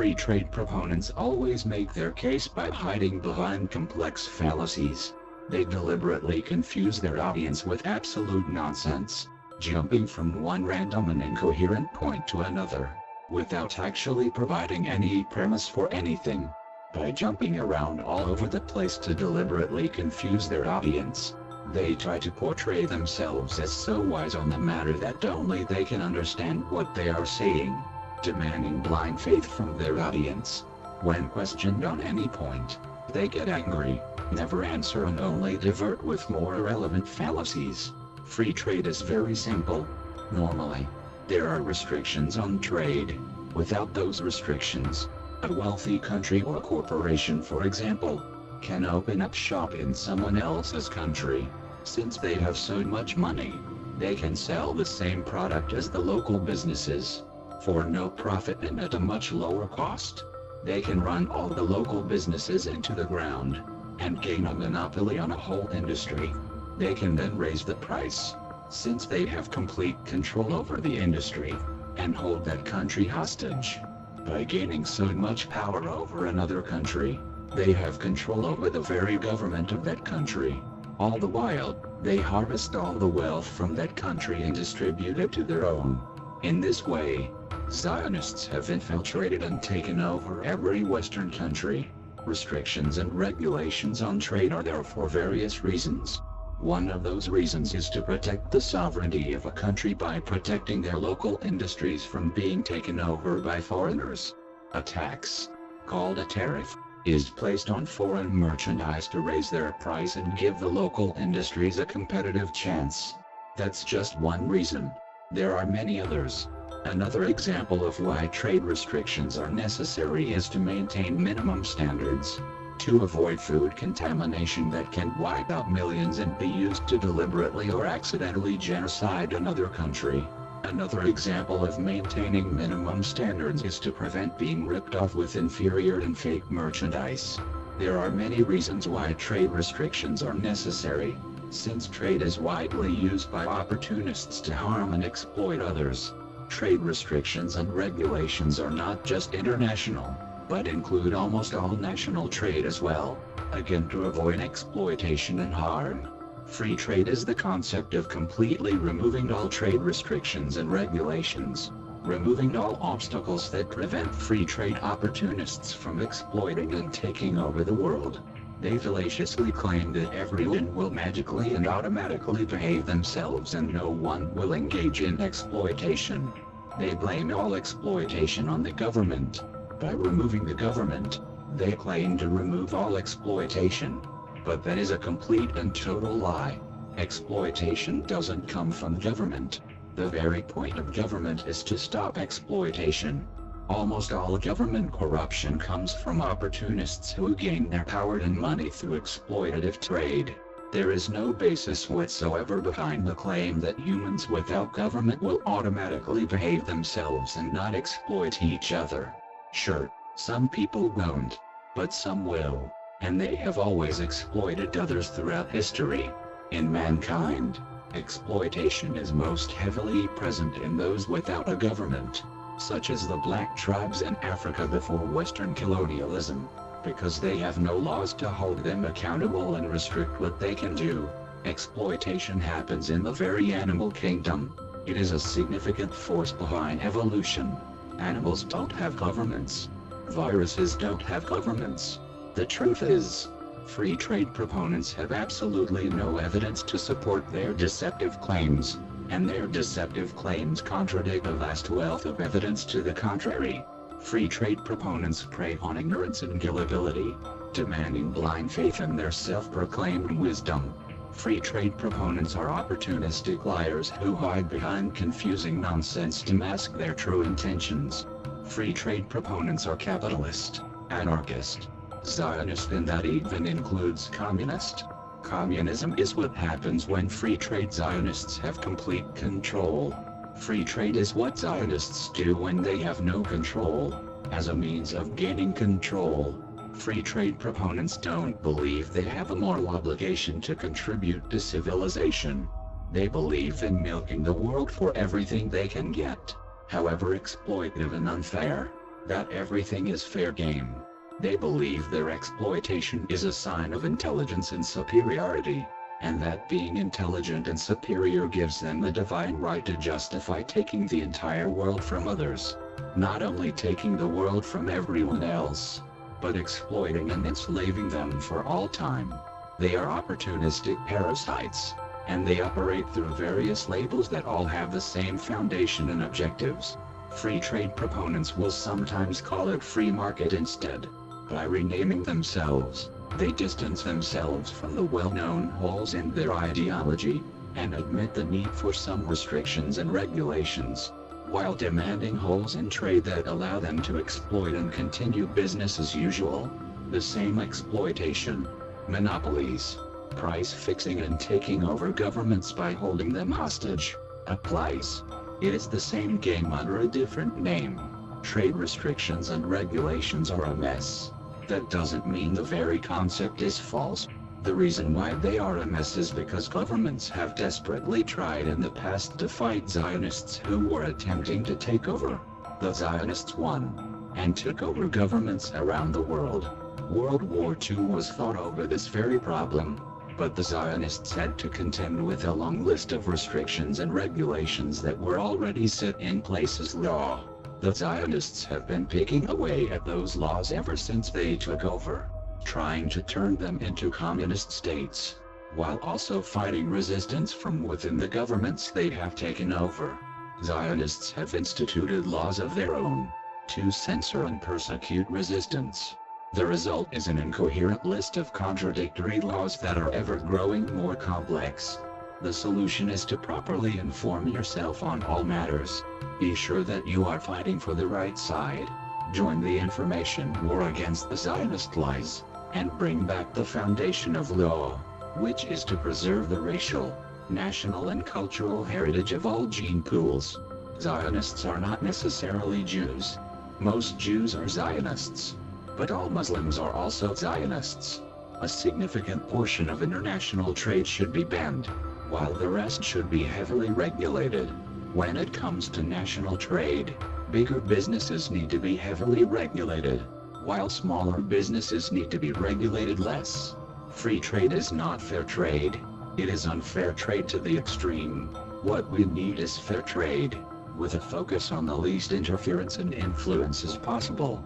Free trade proponents always make their case by hiding behind complex fallacies. They deliberately confuse their audience with absolute nonsense, jumping from one random and incoherent point to another, without actually providing any premise for anything. By jumping around all over the place to deliberately confuse their audience, they try to portray themselves as so wise on the matter that only they can understand what they are saying, demanding blind faith from their audience. When questioned on any point, they get angry, never answer, and only divert with more irrelevant fallacies. Free trade is very simple. Normally, there are restrictions on trade. Without those restrictions, a wealthy country or corporation, for example, can open up shop in someone else's country. Since they have so much money, they can sell the same product as the local businesses for no profit and at a much lower cost. They can run all the local businesses into the ground and gain a monopoly on a whole industry. They can then raise the price, since they have complete control over the industry, and hold that country hostage. By gaining so much power over another country, they have control over the very government of that country. All the while, they harvest all the wealth from that country and distribute it to their own. In this way, Zionists have infiltrated and taken over every Western country. Restrictions and regulations on trade are there for various reasons. One of those reasons is to protect the sovereignty of a country by protecting their local industries from being taken over by foreigners. A tax, called a tariff, is placed on foreign merchandise to raise their price and give the local industries a competitive chance. That's just one reason. There are many others. Another example of why trade restrictions are necessary is to maintain minimum standards, to avoid food contamination that can wipe out millions and be used to deliberately or accidentally genocide another country. Another example of maintaining minimum standards is to prevent being ripped off with inferior and fake merchandise. There are many reasons why trade restrictions are necessary, since trade is widely used by opportunists to harm and exploit others. Trade restrictions and regulations are not just international, but include almost all national trade as well, again to avoid exploitation and harm. Free trade is the concept of completely removing all trade restrictions and regulations, removing all obstacles that prevent free trade opportunists from exploiting and taking over the world. They fallaciously claim that everyone will magically and automatically behave themselves and no one will engage in exploitation. They blame all exploitation on the government. By removing the government, they claim to remove all exploitation. But that is a complete and total lie. Exploitation doesn't come from government. The very point of government is to stop exploitation. Almost all government corruption comes from opportunists who gain their power and money through exploitative trade. There is no basis whatsoever behind the claim that humans without government will automatically behave themselves and not exploit each other. Sure, some people won't, but some will, and they have always exploited others throughout history. In mankind, exploitation is most heavily present in those without a government, such as the black tribes in Africa before Western colonialism, because they have no laws to hold them accountable and restrict what they can do. Exploitation happens in the very animal kingdom. It is a significant force behind evolution. Animals don't have governments. Viruses don't have governments. The truth is, free trade proponents have absolutely no evidence to support their deceptive claims, and their deceptive claims contradict a vast wealth of evidence to the contrary. Free trade proponents prey on ignorance and gullibility, demanding blind faith in their self-proclaimed wisdom. Free trade proponents are opportunistic liars who hide behind confusing nonsense to mask their true intentions. Free trade proponents are capitalist, anarchist, Zionist, and that even includes communist. Communism is what happens when free trade Zionists have complete control. Free trade is what Zionists do when they have no control. As a means of gaining control, free trade proponents don't believe they have a moral obligation to contribute to civilization. They believe in milking the world for everything they can get, however exploitative and unfair. that everything is fair game. They believe their exploitation is a sign of intelligence and superiority, and that being intelligent and superior gives them the divine right to justify taking the entire world from others. Not only taking the world from everyone else, but exploiting and enslaving them for all time. They are opportunistic parasites, and they operate through various labels that all have the same foundation and objectives. Free trade proponents will sometimes call it free market instead. By renaming themselves, they distance themselves from the well-known holes in their ideology, and admit the need for some restrictions and regulations, while demanding holes in trade that allow them to exploit and continue business as usual. The same exploitation, monopolies, price fixing and taking over governments by holding them hostage, applies. It is the same game under a different name. Trade restrictions and regulations are a mess. That doesn't mean the very concept is false. The reason why they are a mess is because governments have desperately tried in the past to fight Zionists who were attempting to take over. The Zionists won, and took over governments around the world. World War II was fought over this very problem, but the Zionists had to contend with a long list of restrictions and regulations that were already set in place as law. The Zionists have been picking away at those laws ever since they took over, trying to turn them into communist states, while also fighting resistance from within the governments they have taken over. Zionists have instituted laws of their own, to censor and persecute resistance. The result is an incoherent list of contradictory laws that are ever growing more complex. The solution is to properly inform yourself on all matters. Be sure that you are fighting for the right side. Join the information war against the Zionist lies, and bring back the foundation of law, which is to preserve the racial, national and cultural heritage of all gene pools. Zionists are not necessarily Jews. Most Jews are Zionists, but all Muslims are also Zionists. A significant portion of international trade should be banned, while the rest should be heavily regulated. When it comes to national trade, bigger businesses need to be heavily regulated, while smaller businesses need to be regulated less. Free trade is not fair trade. It is unfair trade to the extreme. What we need is fair trade, with a focus on the least interference and influence as possible.